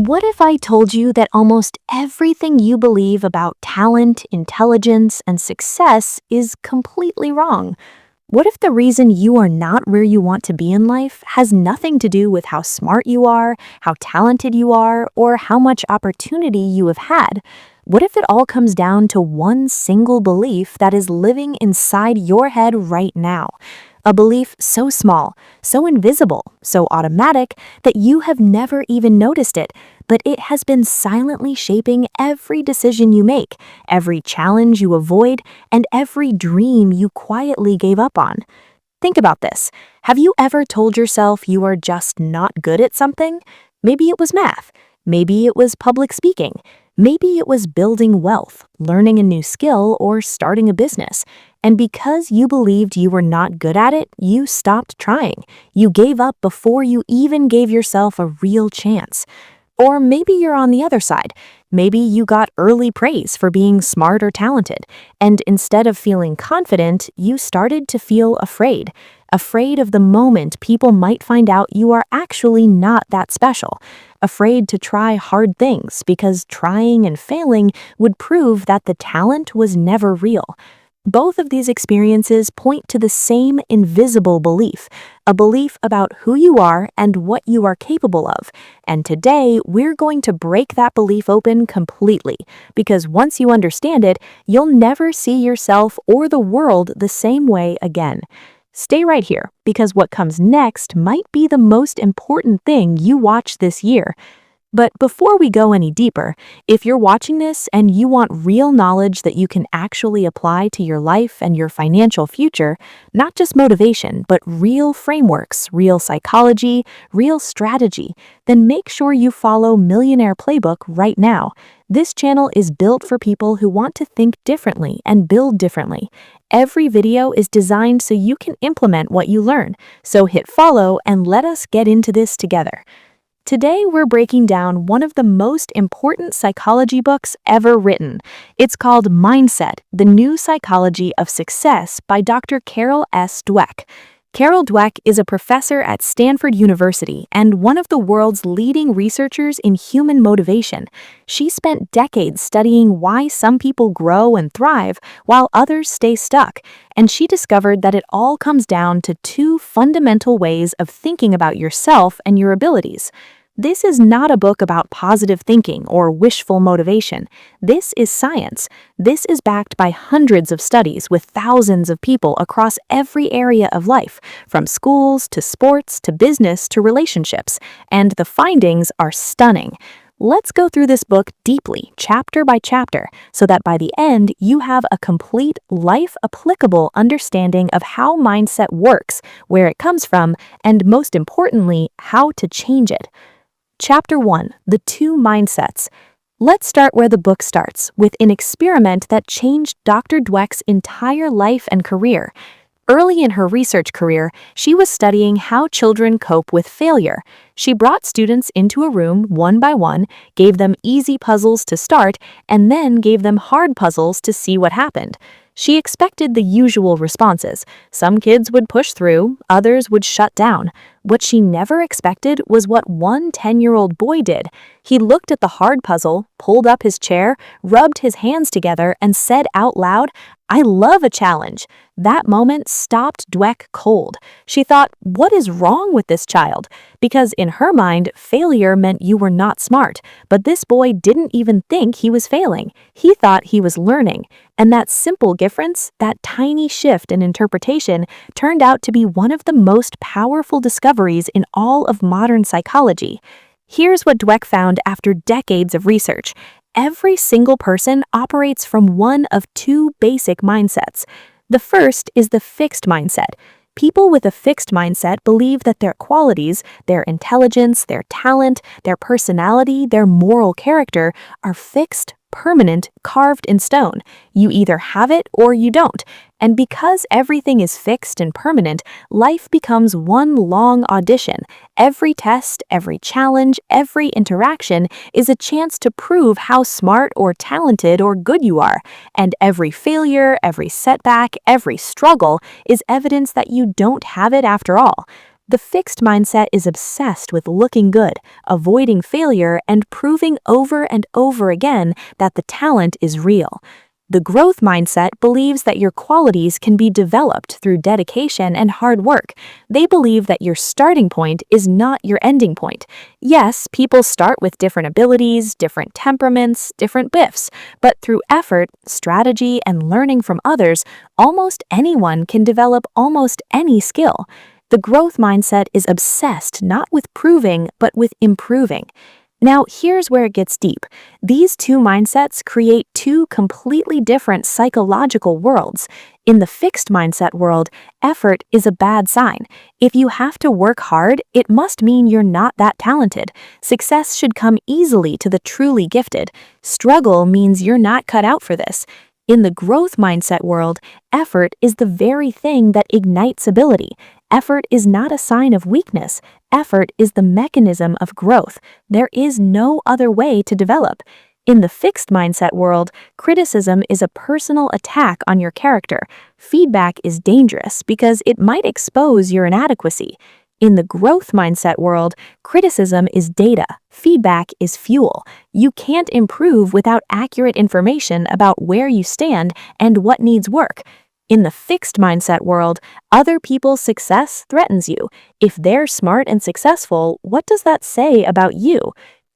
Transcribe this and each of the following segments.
What if I told you that almost everything you believe about talent, intelligence, and success is completely wrong? What if the reason you are not where you want to be in life has nothing to do with how smart you are, how talented you are, or how much opportunity you have had? What if it all comes down to one single belief that is living inside your head right now? A belief so small, so invisible, so automatic that you have never even noticed it, but it has been silently shaping every decision you make, every challenge you avoid, and every dream you quietly gave up on. Think about this. Have you ever told yourself you are just not good at something? Maybe it was math. Maybe it was public speaking. Maybe it was building wealth, learning a new skill, or starting a business. And because you believed you were not good at it, you stopped trying. You gave up before you even gave yourself a real chance. Or maybe you're on the other side. Maybe you got early praise for being smart or talented, and instead of feeling confident, you started to feel afraid. Afraid of the moment people might find out you are actually not that special. Afraid to try hard things because trying and failing would prove that the talent was never real. Both of these experiences point to the same invisible belief, a belief about who you are and what you are capable of. And today, we're going to break that belief open completely, because once you understand it, you'll never see yourself or the world the same way again. Stay right here, because what comes next might be the most important thing you watch this year. But before we go any deeper, if you're watching this and you want real knowledge that you can actually apply to your life and your financial future, not just motivation, but real frameworks, real psychology, real strategy, then make sure you follow Millionaire Playbook right now. This channel is built for people who want to think differently and build differently. Every video is designed so you can implement what you learn. So hit follow and let us get into this together. Today, we're breaking down one of the most important psychology books ever written. It's called Mindset: The New Psychology of Success by Dr. Carol S. Dweck. Carol Dweck is a professor at Stanford University and one of the world's leading researchers in human motivation. She spent decades studying why some people grow and thrive while others stay stuck, and she discovered that it all comes down to two fundamental ways of thinking about yourself and your abilities. This is not a book about positive thinking or wishful motivation. This is science. This is backed by hundreds of studies with thousands of people across every area of life, from schools to sports to business to relationships, and the findings are stunning. Let's go through this book deeply, chapter by chapter, so that by the end you have a complete, life-applicable understanding of how mindset works, where it comes from, and most importantly, how to change it. Chapter 1. The Two Mindsets. Let's start where the book starts, with an experiment that changed Dr. Dweck's entire life and career. Early in her research career, she was studying how children cope with failure. She brought students into a room one by one, gave them easy puzzles to start, and then gave them hard puzzles to see what happened. She expected the usual responses. Some kids would push through, others would shut down. What she never expected was what one 10-year-old boy did. He looked at the hard puzzle, pulled up his chair, rubbed his hands together, and said out loud, "I love a challenge." That moment stopped Dweck cold. She thought, what is wrong with this child? Because in her mind, failure meant you were not smart. But this boy didn't even think he was failing. He thought he was learning. And that simple difference, that tiny shift in interpretation, turned out to be one of the most powerful discoveries in all of modern psychology. Here's what Dweck found after decades of research. Every single person operates from one of two basic mindsets. The first is the fixed mindset. People with a fixed mindset believe that their qualities, their intelligence, their talent, their personality, their moral character are fixed, permanent, carved in stone. You either have it or you don't. And because everything is fixed and permanent, life becomes one long audition. Every test, every challenge, every interaction is a chance to prove how smart or talented or good you are. And every failure, every setback, every struggle is evidence that you don't have it after all. The fixed mindset is obsessed with looking good, avoiding failure, and proving over and over again that the talent is real. The growth mindset believes that your qualities can be developed through dedication and hard work. They believe that your starting point is not your ending point. Yes, people start with different abilities, different temperaments, different gifts, but through effort, strategy, and learning from others, almost anyone can develop almost any skill. The growth mindset is obsessed not with proving, but with improving. Now, here's where it gets deep. These two mindsets create two completely different psychological worlds. In the fixed mindset world, effort is a bad sign. If you have to work hard, it must mean you're not that talented. Success should come easily to the truly gifted. Struggle means you're not cut out for this. In the growth mindset world, effort is the very thing that ignites ability. Effort is not a sign of weakness. Effort is the mechanism of growth. There is no other way to develop. In the fixed mindset world, criticism is a personal attack on your character. Feedback is dangerous because it might expose your inadequacy. In the growth mindset world, criticism is data. Feedback is fuel. You can't improve without accurate information about where you stand and what needs work. In the fixed mindset world, other people's success threatens you. If they're smart and successful, what does that say about you?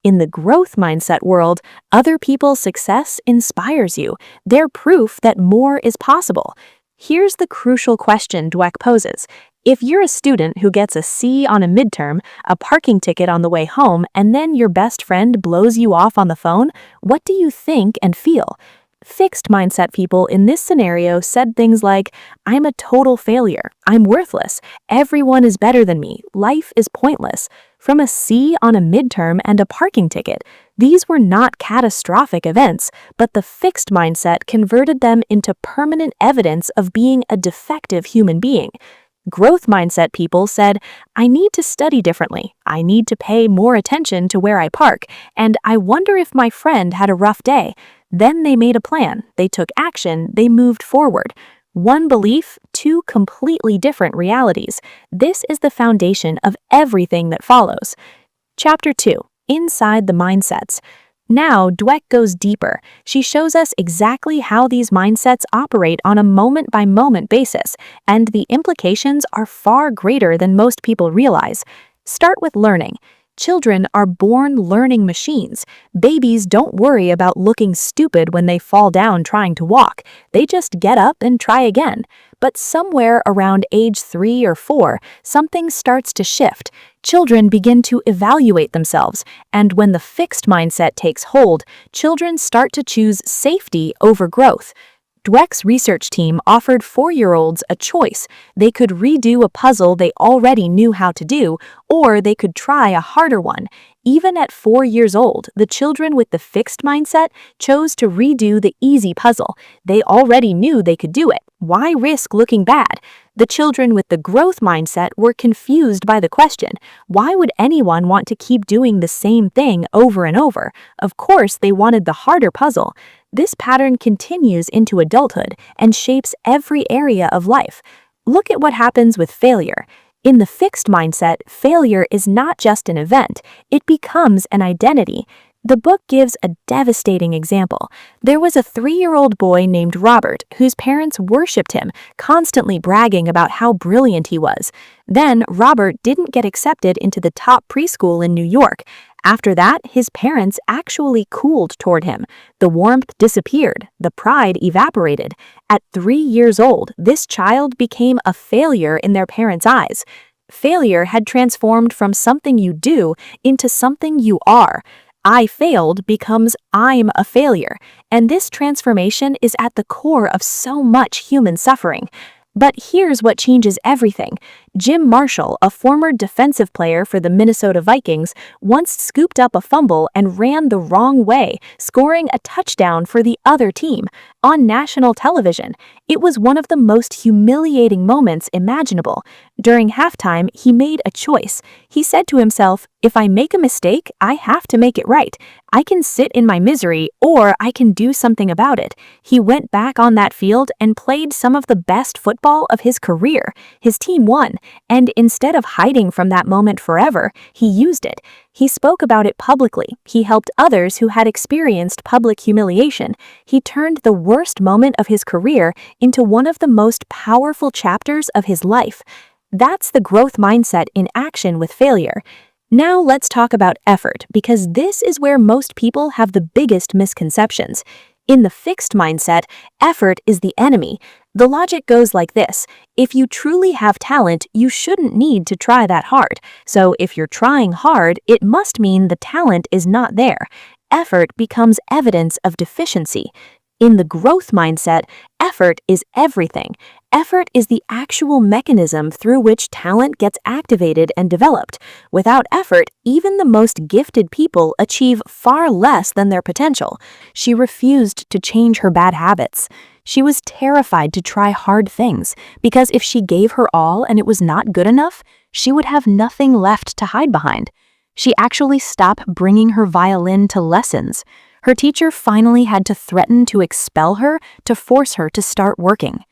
In the growth mindset world, other people's success inspires you. They're proof that more is possible. Here's the crucial question Dweck poses. If you're a student who gets a C on a midterm, a parking ticket on the way home, and then your best friend blows you off on the phone, what do you think and feel? Fixed mindset people in this scenario said things like, "I'm a total failure. I'm worthless. Everyone is better than me. Life is pointless." From a C on a midterm and a parking ticket, these were not catastrophic events, but the fixed mindset converted them into permanent evidence of being a defective human being. Growth mindset people said, "I need to study differently. I need to pay more attention to where I park, and I wonder if my friend had a rough day." Then they made a plan, they took action, they moved forward. One belief, two completely different realities. This is the foundation of everything that follows. Chapter 2. Inside the Mindsets. Now, Dweck goes deeper. She shows us exactly how these mindsets operate on a moment-by-moment basis, and the implications are far greater than most people realize. Start with learning. Children are born learning machines. Babies don't worry about looking stupid when they fall down trying to walk. They just get up and try again. But somewhere around age 3 or 4, something starts to shift. Children begin to evaluate themselves, and when the fixed mindset takes hold, children start to choose safety over growth. Dweck's research team offered 4-year-olds a choice. They could redo a puzzle they already knew how to do, or they could try a harder one. Even at 4 years old, the children with the fixed mindset chose to redo the easy puzzle. They already knew they could do it. Why risk looking bad? The children with the growth mindset were confused by the question. Why would anyone want to keep doing the same thing over and over? Of course, they wanted the harder puzzle. This pattern continues into adulthood and shapes every area of life. Look at what happens with failure. In the fixed mindset, failure is not just an event, it becomes an identity. The book gives a devastating example. There was a 3-year-old boy named Robert whose parents worshipped him, constantly bragging about how brilliant he was. Then Robert didn't get accepted into the top preschool in New York. After that, his parents actually cooled toward him. The warmth disappeared, the pride evaporated. At 3 years old, this child became a failure in their parents' eyes. Failure had transformed from something you do into something you are. "I failed" becomes "I'm a failure," and this transformation is at the core of so much human suffering. But here's what changes everything. Jim Marshall, a former defensive player for the Minnesota Vikings, once scooped up a fumble and ran the wrong way, scoring a touchdown for the other team on national television. It was one of the most humiliating moments imaginable. During halftime, he made a choice. He said to himself, "If I make a mistake, I have to make it right. I can sit in my misery, or I can do something about it." He went back on that field and played some of the best football of his career. His team won. and instead of hiding from that moment forever, he used it. He spoke about it publicly. He helped others who had experienced public humiliation. He turned the worst moment of his career into one of the most powerful chapters of his life. That's the growth mindset in action with failure. Now let's talk about effort, because this is where most people have the biggest misconceptions. In the fixed mindset, effort is the enemy. The logic goes like this: if you truly have talent, you shouldn't need to try that hard. So if you're trying hard, it must mean the talent is not there. Effort becomes evidence of deficiency. In the growth mindset, effort is everything. Effort is the actual mechanism through which talent gets activated and developed. Without effort, even the most gifted people achieve far less than their potential. She refused to change her bad habits. She was terrified to try hard things, because if she gave her all and it was not good enough, she would have nothing left to hide behind. She actually stopped bringing her violin to lessons. Her teacher finally had to threaten to expel her to force her to start working.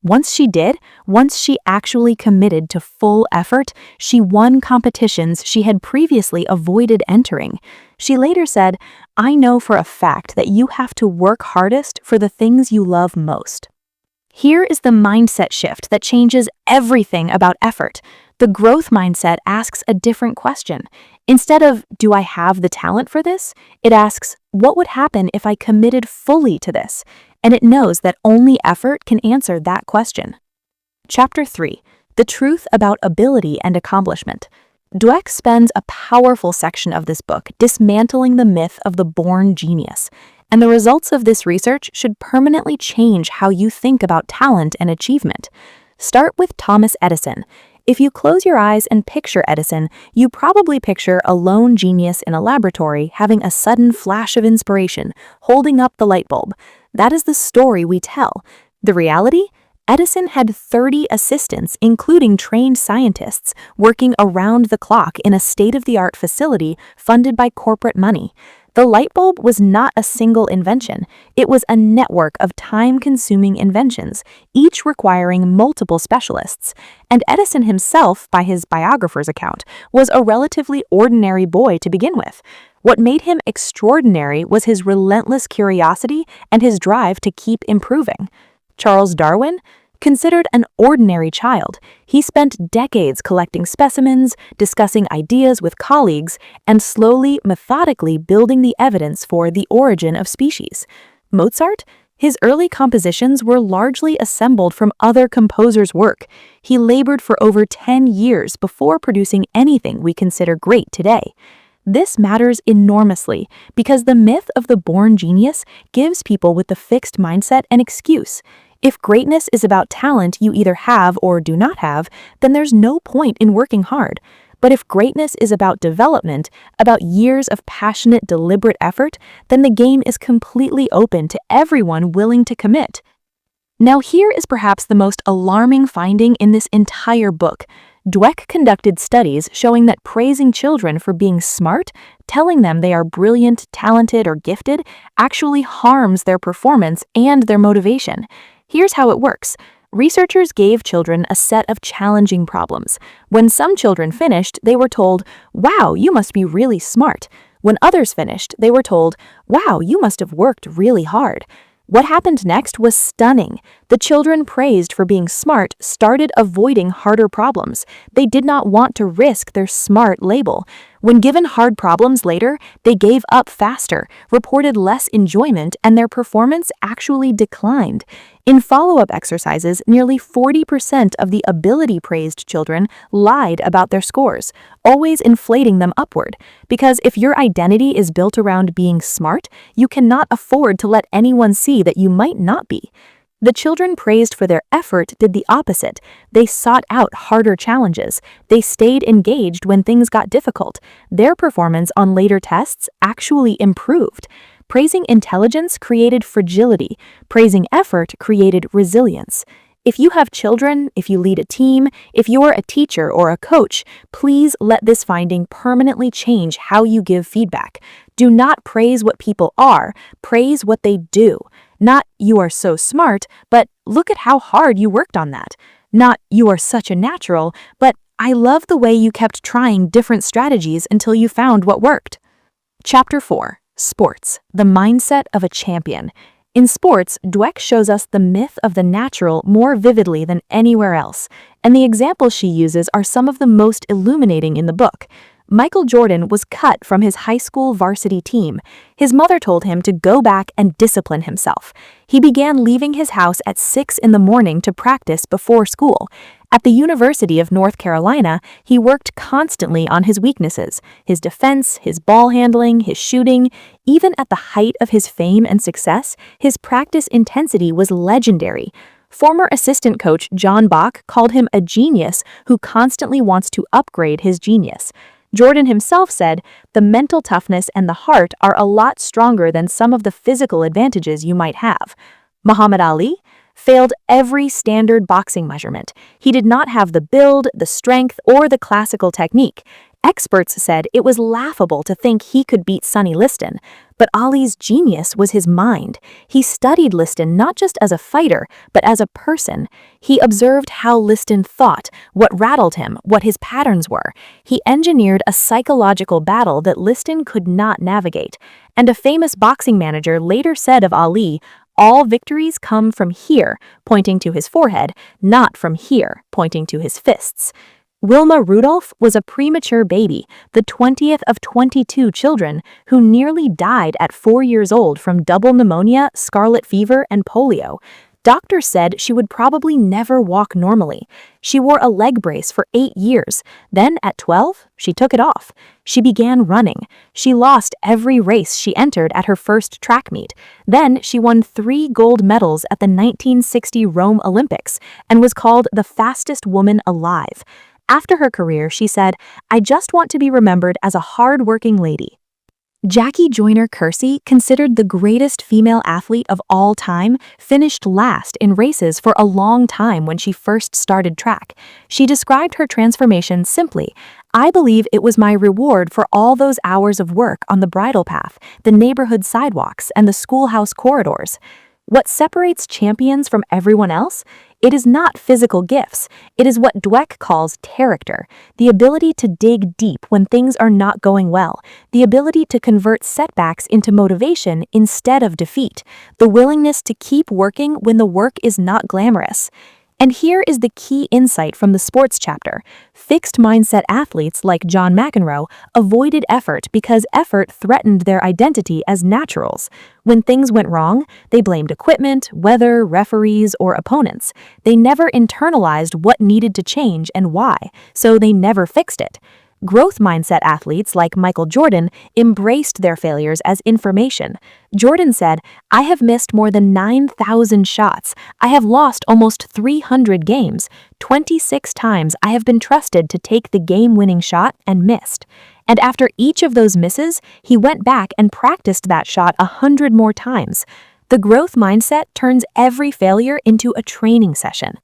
Once she actually committed to full effort, she won competitions she had previously avoided entering. She later said, "I know for a fact that you have to work hardest for the things you love most." Here is the mindset shift that changes everything about effort. The growth mindset asks a different question. Instead of, "Do I have the talent for this?" it asks, "What would happen if I committed fully to this?" And it knows that only effort can answer that question. Chapter 3. The Truth About Ability and Accomplishment. Dweck spends a powerful section of this book dismantling the myth of the born genius. And the results of this research should permanently change how you think about talent and achievement. Start with Thomas Edison. If you close your eyes and picture Edison, you probably picture a lone genius in a laboratory having a sudden flash of inspiration, holding up the light bulb. That is the story we tell. The reality? Edison had 30 assistants, including trained scientists, working around the clock in a state-of-the-art facility funded by corporate money. The light bulb was not a single invention. It was a network of time-consuming inventions, each requiring multiple specialists. And Edison himself, by his biographer's account, was a relatively ordinary boy to begin with. What made him extraordinary was his relentless curiosity and his drive to keep improving. Charles Darwin? Considered an ordinary child, he spent decades collecting specimens, discussing ideas with colleagues, and slowly, methodically building the evidence for the origin of species. Mozart? His early compositions were largely assembled from other composers' work. He labored for over 10 years before producing anything we consider great today. This matters enormously because the myth of the born genius gives people with the fixed mindset an excuse. If greatness is about talent you either have or do not have, then there's no point in working hard. But if greatness is about development, about years of passionate, deliberate effort, then the game is completely open to everyone willing to commit. Now here is perhaps the most alarming finding in this entire book. Dweck conducted studies showing that praising children for being smart, telling them they are brilliant, talented, or gifted, actually harms their performance and their motivation. Here's how it works. Researchers gave children a set of challenging problems. When some children finished, they were told, "Wow, you must be really smart." When others finished, they were told, "Wow, you must have worked really hard." What happened next was stunning. The children praised for being smart started avoiding harder problems. They did not want to risk their smart label. When given hard problems later, they gave up faster, reported less enjoyment, and their performance actually declined. In follow-up exercises, nearly 40% of the ability-praised children lied about their scores, always inflating them upward. Because if your identity is built around being smart, you cannot afford to let anyone see that you might not be. The children praised for their effort did the opposite. They sought out harder challenges. They stayed engaged when things got difficult. Their performance on later tests actually improved. Praising intelligence created fragility. Praising effort created resilience. If you have children, if you lead a team, if you're a teacher or a coach, please let this finding permanently change how you give feedback. Do not praise what people are, praise what they do. Not, "You are so smart," but "Look at how hard you worked on that." Not, "You are such a natural," but "I love the way you kept trying different strategies until you found what worked." Chapter 4. Sports, the mindset of a champion. In sports, Dweck shows us the myth of the natural more vividly than anywhere else, and the examples she uses are some of the most illuminating in the book. Michael Jordan was cut from his high school varsity team. His mother told him to go back and discipline himself. He began leaving his house at 6 in the morning to practice before school. At the University of North Carolina, he worked constantly on his weaknesses, his defense, his ball handling, his shooting. Even at the height of his fame and success, his practice intensity was legendary. Former assistant coach John Bach called him a genius who constantly wants to upgrade his genius. Jordan himself said, "The mental toughness and the heart are a lot stronger than some of the physical advantages you might have." Muhammad Ali failed every standard boxing measurement. He did not have the build, the strength, or the classical technique. Experts said it was laughable to think he could beat Sonny Liston. But Ali's genius was his mind. He studied Liston not just as a fighter, but as a person. He observed how Liston thought, what rattled him, what his patterns were. He engineered a psychological battle that Liston could not navigate. And a famous boxing manager later said of Ali, "All victories come from here," pointing to his forehead, "not from here," pointing to his fists. Wilma Rudolph was a premature baby, the 20th of 22 children, who nearly died at 4 years old from double pneumonia, scarlet fever, and polio. Doctors said she would probably never walk normally. She wore a leg brace for 8 years. Then, at 12, she took it off. She began running. She lost every race she entered at her first track meet. Then, she won 3 gold medals at the 1960 Rome Olympics and was called the fastest woman alive. After her career, she said, "I just want to be remembered as a hard-working lady." Jackie Joyner-Kersee, considered the greatest female athlete of all time, finished last in races for a long time when she first started track. She described her transformation simply, "I believe it was my reward for all those hours of work on the bridle path, the neighborhood sidewalks, and the schoolhouse corridors." What separates champions from everyone else? It is not physical gifts. It is what Dweck calls character, the ability to dig deep when things are not going well, the ability to convert setbacks into motivation instead of defeat, the willingness to keep working when the work is not glamorous. And here is the key insight from the sports chapter. Fixed mindset athletes like John McEnroe avoided effort because effort threatened their identity as naturals. When things went wrong, they blamed equipment, weather, referees, or opponents. They never internalized what needed to change and why, so they never fixed it. Growth mindset athletes like Michael Jordan embraced their failures as information. Jordan said, "I have missed more than 9,000 shots. I have lost almost 300 games. 26 times I have been trusted to take the game-winning shot and missed." And after each of those misses, he went back and practiced that shot 100 more times. The growth mindset turns every failure into a training session.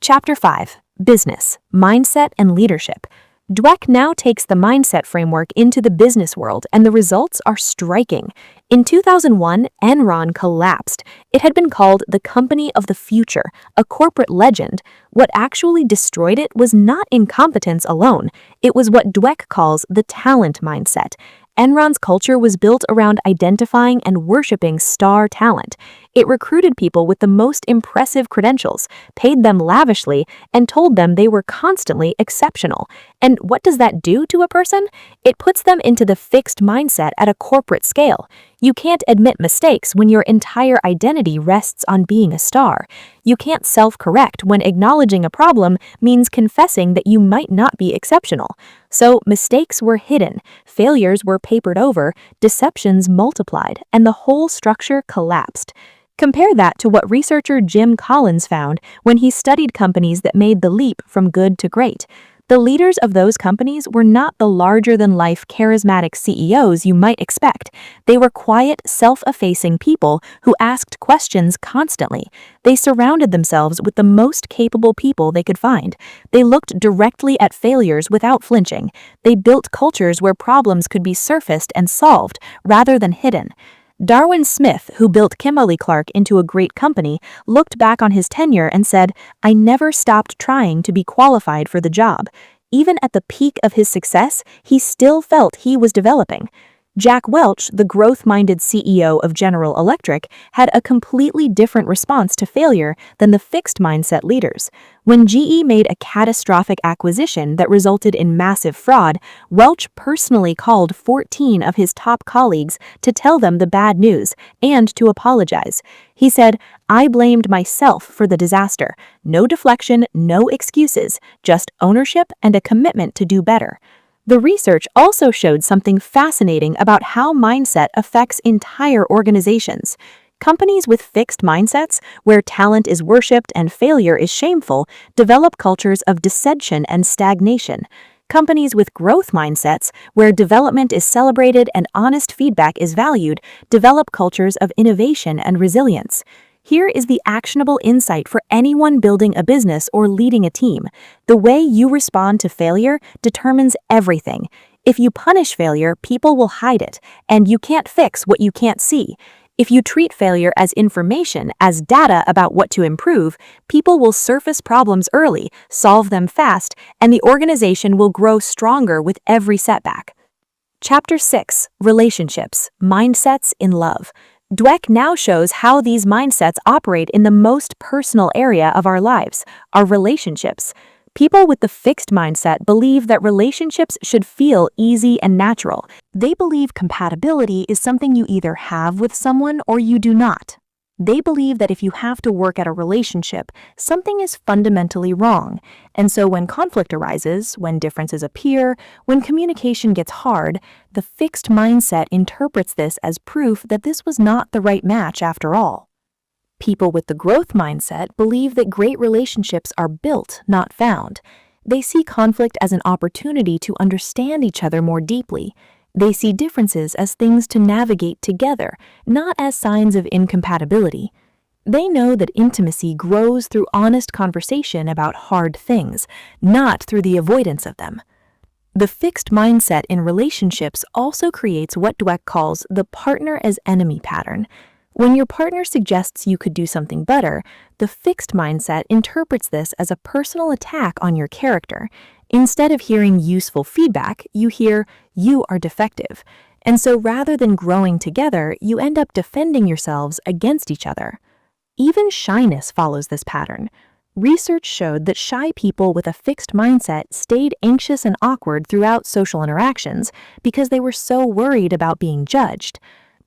Chapter 5. Business, Mindset, and Leadership. Dweck now takes the mindset framework into the business world, and the results are striking. In 2001, Enron collapsed. It had been called the company of the future, a corporate legend. What actually destroyed it was not incompetence alone. It was what Dweck calls the talent mindset. Enron's culture was built around identifying and worshiping star talent. It recruited people with the most impressive credentials, paid them lavishly, and told them they were constantly exceptional. And what does that do to a person? It puts them into the fixed mindset at a corporate scale. You can't admit mistakes when your entire identity rests on being a star. You can't self-correct when acknowledging a problem means confessing that you might not be exceptional. So mistakes were hidden, failures were papered over, deceptions multiplied, and the whole structure collapsed. Compare that to what researcher Jim Collins found when he studied companies that made the leap from good to great. The leaders of those companies were not the larger-than-life charismatic CEOs you might expect. They were quiet, self-effacing people who asked questions constantly. They surrounded themselves with the most capable people they could find. They looked directly at failures without flinching. They built cultures where problems could be surfaced and solved rather than hidden. Darwin Smith, who built Kimberly-Clark into a great company, looked back on his tenure and said, "I never stopped trying to be qualified for the job." Even at the peak of his success, he still felt he was developing. Jack Welch, the growth-minded CEO of General Electric, had a completely different response to failure than the fixed-mindset leaders. When GE made a catastrophic acquisition that resulted in massive fraud, Welch personally called 14 of his top colleagues to tell them the bad news and to apologize. He said, "I blamed myself for the disaster. No deflection, no excuses, just ownership and a commitment to do better." The research also showed something fascinating about how mindset affects entire organizations. Companies with fixed mindsets, where talent is worshipped and failure is shameful, develop cultures of dissension and stagnation. Companies with growth mindsets, where development is celebrated and honest feedback is valued, develop cultures of innovation and resilience. Here is the actionable insight for anyone building a business or leading a team. The way you respond to failure determines everything. If you punish failure, people will hide it, and you can't fix what you can't see. If you treat failure as information, as data about what to improve, people will surface problems early, solve them fast, and the organization will grow stronger with every setback. Chapter 6: Relationships, Mindsets in Love. Dweck now shows how these mindsets operate in the most personal area of our lives, our relationships. People with the fixed mindset believe that relationships should feel easy and natural. They believe compatibility is something you either have with someone or you do not. They believe that if you have to work at a relationship, something is fundamentally wrong. And so when conflict arises, when differences appear, when communication gets hard, the fixed mindset interprets this as proof that this was not the right match after all. People with the growth mindset believe that great relationships are built, not found. They see conflict as an opportunity to understand each other more deeply. They see differences as things to navigate together, not as signs of incompatibility. They know that intimacy grows through honest conversation about hard things, not through the avoidance of them. The fixed mindset in relationships also creates what Dweck calls the partner as enemy pattern. When your partner suggests you could do something better, the fixed mindset interprets this as a personal attack on your character. Instead of hearing useful feedback, you hear, "You are defective." And so rather than growing together, you end up defending yourselves against each other. Even shyness follows this pattern. Research showed that shy people with a fixed mindset stayed anxious and awkward throughout social interactions because they were so worried about being judged.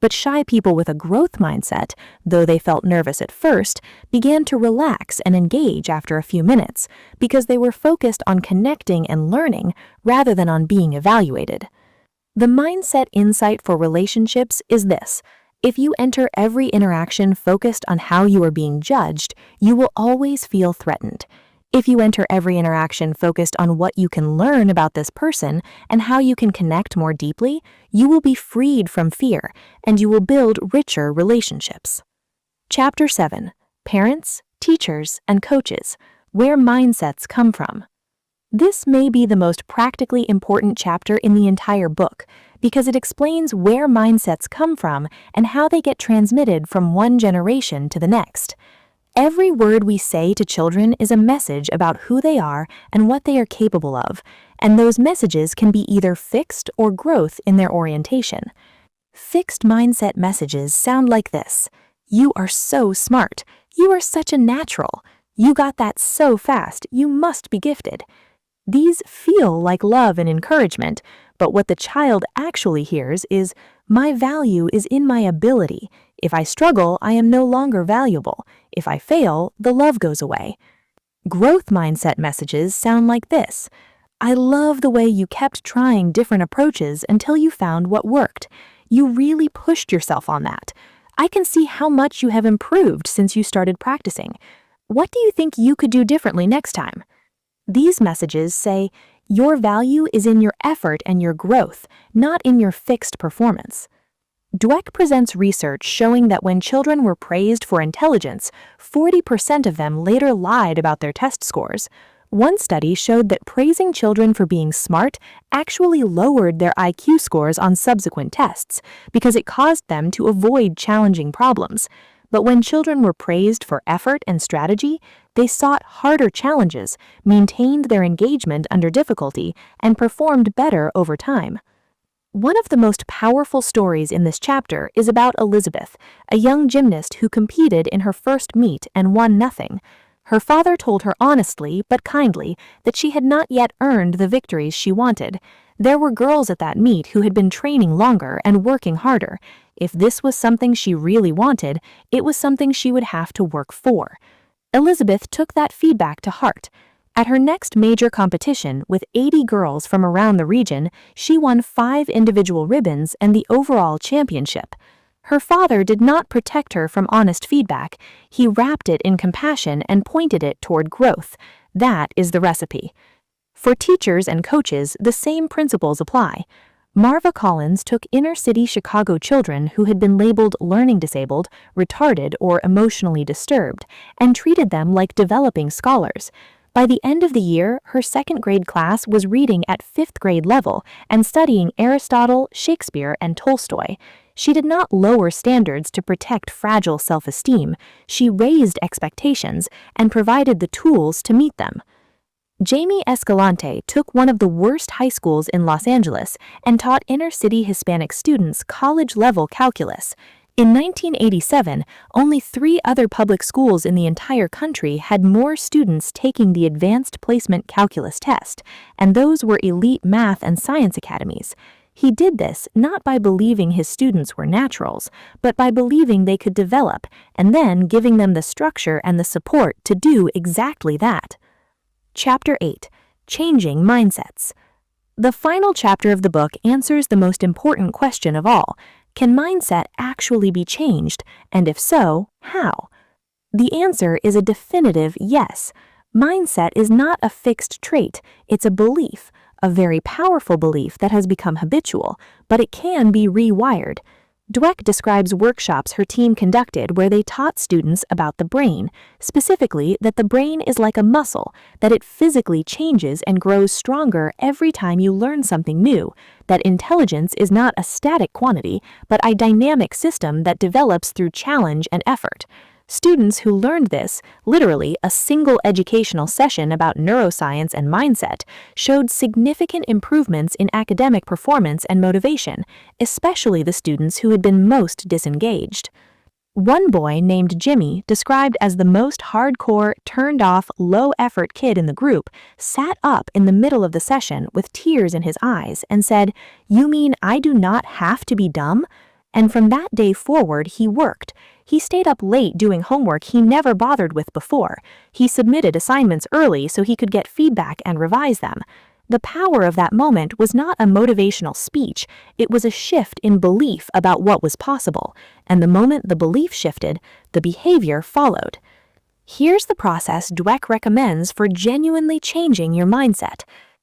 But shy people with a growth mindset, though they felt nervous at first, began to relax and engage after a few minutes because they were focused on connecting and learning rather than on being evaluated. The mindset insight for relationships is this: if you enter every interaction focused on how you are being judged, you will always feel threatened. If you enter every interaction focused on what you can learn about this person and how you can connect more deeply, you will be freed from fear and you will build richer relationships. Chapter 7: Parents, Teachers, and Coaches, Where Mindsets Come From. This may be the most practically important chapter in the entire book because it explains where mindsets come from and how they get transmitted from one generation to the next. Every word we say to children is a message about who they are and what they are capable of, and those messages can be either fixed or growth in their orientation. Fixed mindset messages sound like this: "You are so smart. You are such a natural. You got that so fast. You must be gifted." These feel like love and encouragement, but what the child actually hears is, "My value is in my ability. If I struggle, I am no longer valuable. If I fail, the love goes away." Growth mindset messages sound like this: "I love the way you kept trying different approaches until you found what worked. You really pushed yourself on that. I can see how much you have improved since you started practicing. What do you think you could do differently next time?" These messages say, your value is in your effort and your growth, not in your fixed performance. Dweck presents research showing that when children were praised for intelligence, 40% of them later lied about their test scores. One study showed that praising children for being smart actually lowered their IQ scores on subsequent tests because it caused them to avoid challenging problems. But when children were praised for effort and strategy, they sought harder challenges, maintained their engagement under difficulty, and performed better over time. One of the most powerful stories in this chapter is about Elizabeth, a young gymnast who competed in her first meet and won nothing. Her father told her honestly but kindly that she had not yet earned the victories she wanted. There were girls at that meet who had been training longer and working harder. If this was something she really wanted, it was something she would have to work for. Elizabeth took that feedback to heart. At her next major competition, with 80 girls from around the region, she won 5 individual ribbons and the overall championship. Her father did not protect her from honest feedback. He wrapped it in compassion and pointed it toward growth. That is the recipe. For teachers and coaches, the same principles apply. Marva Collins took inner-city Chicago children who had been labeled learning disabled, retarded, or emotionally disturbed, and treated them like developing scholars. By the end of the year, her second-grade class was reading at 5th-grade level and studying Aristotle, Shakespeare, and Tolstoy. She did not lower standards to protect fragile self-esteem. She raised expectations and provided the tools to meet them. Jamie Escalante took one of the worst high schools in Los Angeles and taught inner-city Hispanic students college-level calculus. In 1987, only 3 other public schools in the entire country had more students taking the Advanced Placement Calculus test, and those were elite math and science academies. He did this not by believing his students were naturals, but by believing they could develop, and then giving them the structure and the support to do exactly that. Chapter 8. Changing Mindsets. The final chapter of the book answers the most important question of all. Can mindset actually be changed? And if so, how? The answer is a definitive yes. Mindset is not a fixed trait, it's a belief, a very powerful belief that has become habitual, but it can be rewired. Dweck describes workshops her team conducted where they taught students about the brain, specifically that the brain is like a muscle, that it physically changes and grows stronger every time you learn something new, that intelligence is not a static quantity, but a dynamic system that develops through challenge and effort. Students who learned this, literally a single educational session about neuroscience and mindset, showed significant improvements in academic performance and motivation, especially the students who had been most disengaged. One boy named Jimmy, described as the most hardcore, turned-off, low-effort kid in the group, sat up in the middle of the session with tears in his eyes and said, "You mean I do not have to be dumb?" And from that day forward, he worked. He stayed up late doing homework he never bothered with before. He submitted assignments early so he could get feedback and revise them. The power of that moment was not a motivational speech, it was a shift in belief about what was possible, and the moment the belief shifted, the behavior followed. Here's the process Dweck recommends for genuinely changing your mindset.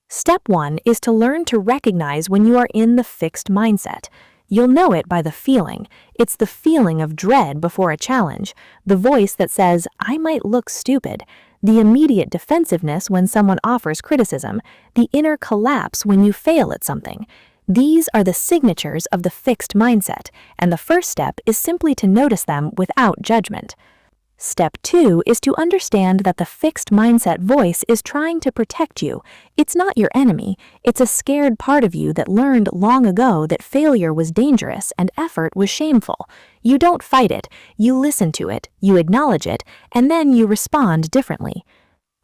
Step 1 is to learn to recognize when you are in the fixed mindset. You'll know it by the feeling. It's the feeling of dread before a challenge, the voice that says, "I might look stupid," the immediate defensiveness when someone offers criticism, the inner collapse when you fail at something. These are the signatures of the fixed mindset, and the first step is simply to notice them without judgment. Step 2 is to understand that the fixed mindset voice is trying to protect you. It's not your enemy. It's a scared part of you that learned long ago that failure was dangerous and effort was shameful. You don't fight it. You listen to it, you acknowledge it, and then you respond differently.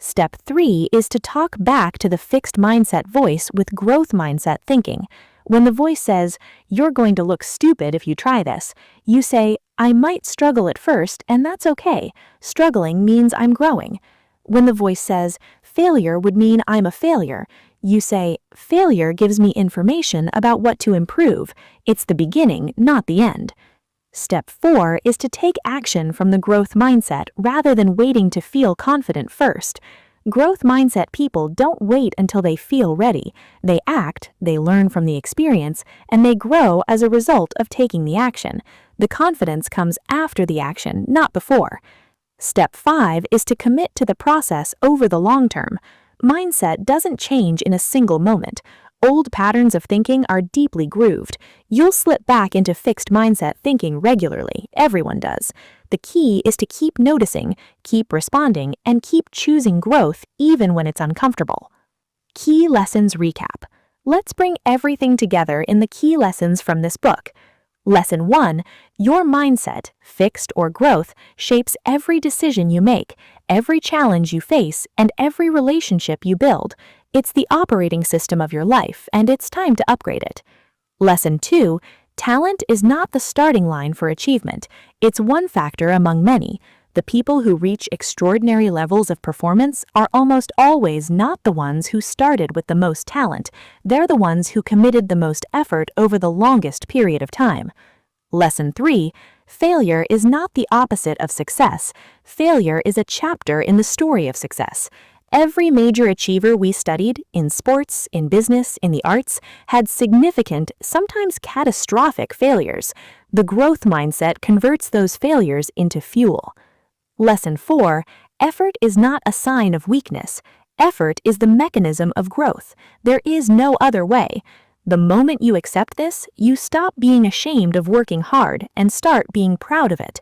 Step 3 is to talk back to the fixed mindset voice with growth mindset thinking. When the voice says, "You're going to look stupid if you try this," you say, "I might struggle at first, and that's okay. Struggling means I'm growing." When the voice says, "Failure would mean I'm a failure," you say, "Failure gives me information about what to improve. It's the beginning, not the end." Step 4 is to take action from the growth mindset rather than waiting to feel confident first. Growth mindset people don't wait until they feel ready. They act, they learn from the experience, and they grow as a result of taking the action. The confidence comes after the action, not before. Step 5 is to commit to the process over the long term. Mindset doesn't change in a single moment. Old patterns of thinking are deeply grooved. You'll slip back into fixed mindset thinking regularly. Everyone does. The key is to keep noticing, keep responding, and keep choosing growth even when it's uncomfortable. Key lessons recap. Let's bring everything together in the key lessons from this book. Lesson 1. Your mindset, fixed or growth, shapes every decision you make, every challenge you face, and every relationship you build. It's the operating system of your life, and it's time to upgrade it. Lesson 2. Talent is not the starting line for achievement. It's one factor among many. The people who reach extraordinary levels of performance are almost always not the ones who started with the most talent. They're the ones who committed the most effort over the longest period of time. Lesson 3. Failure is not the opposite of success. Failure is a chapter in the story of success. Every major achiever we studied, in sports, in business, in the arts, had significant, sometimes catastrophic failures. The growth mindset converts those failures into fuel. Lesson 4. Effort is not a sign of weakness. Effort is the mechanism of growth. There is no other way. The moment you accept this, you stop being ashamed of working hard and start being proud of it.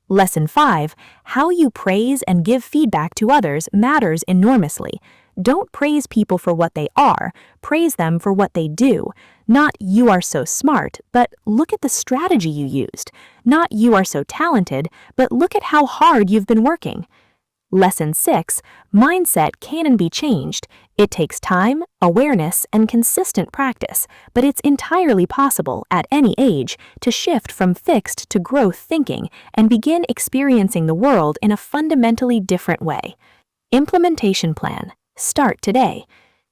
Lesson 5. How you praise and give feedback to others matters enormously. Don't praise people for what they are, praise them for what they do. Not "you are so smart," but "look at the strategy you used." Not "you are so talented," but "look at how hard you've been working." Lesson 6. Mindset can be changed. It takes time, awareness, and consistent practice, but it's entirely possible at any age to shift from fixed to growth thinking and begin experiencing the world in a fundamentally different way. Implementation plan. Start today.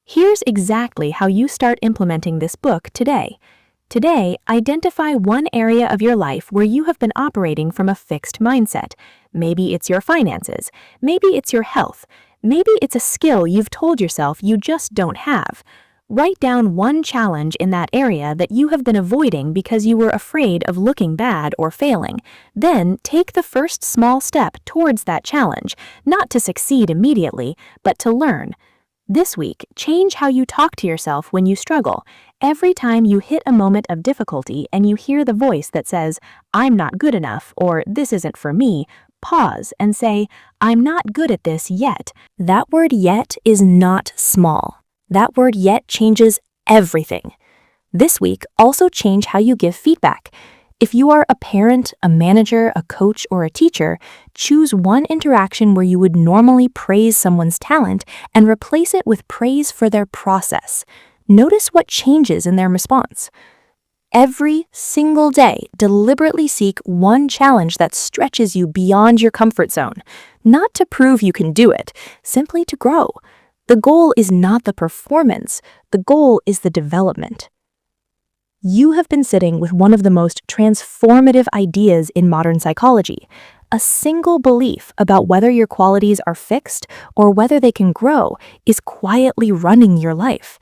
Here's exactly how you start implementing this book today. Today, identify one area of your life where you have been operating from a fixed mindset. Maybe it's your finances. Maybe it's your health. Maybe it's a skill you've told yourself you just don't have. Write down one challenge in that area that you have been avoiding because you were afraid of looking bad or failing. Then take the first small step towards that challenge, not to succeed immediately, but to learn. This week, change how you talk to yourself when you struggle. Every time you hit a moment of difficulty and you hear the voice that says, "I'm not good enough," or "this isn't for me," pause and say, "I'm not good at this yet." That word "yet" is not small. That word "yet" changes everything. This week, also change how you give feedback. If you are a parent, a manager, a coach, or a teacher, choose one interaction where you would normally praise someone's talent and replace it with praise for their process. Notice what changes in their response. Every single day, deliberately seek one challenge that stretches you beyond your comfort zone, not to prove you can do it, simply to grow. The goal is not the performance, the goal is the development. You have been sitting with one of the most transformative ideas in modern psychology. A single belief about whether your qualities are fixed or whether they can grow is quietly running your life.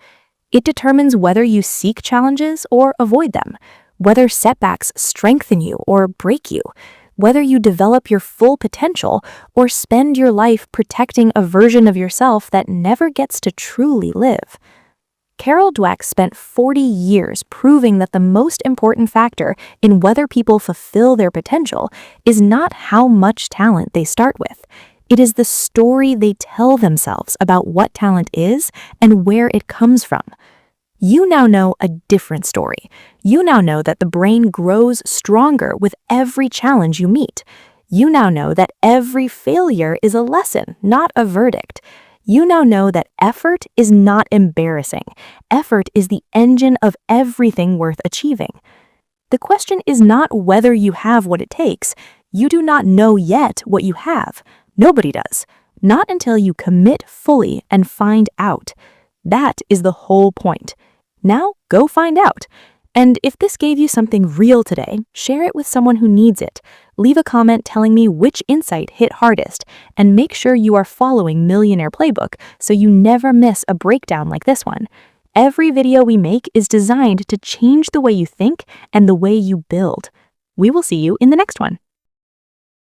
It determines whether you seek challenges or avoid them, whether setbacks strengthen you or break you, whether you develop your full potential or spend your life protecting a version of yourself that never gets to truly live. Carol Dweck spent 40 years proving that the most important factor in whether people fulfill their potential is not how much talent they start with. It is the story they tell themselves about what talent is and where it comes from. You now know a different story. You now know that the brain grows stronger with every challenge you meet. You now know that every failure is a lesson, not a verdict. You now know that effort is not embarrassing. Effort is the engine of everything worth achieving. The question is not whether you have what it takes. You do not know yet what you have. Nobody does. Not until you commit fully and find out. That is the whole point. Now, go find out. And if this gave you something real today, share it with someone who needs it. Leave a comment telling me which insight hit hardest, and make sure you are following Millionaire Playbook so you never miss a breakdown like this one. Every video we make is designed to change the way you think and the way you build. We will see you in the next one.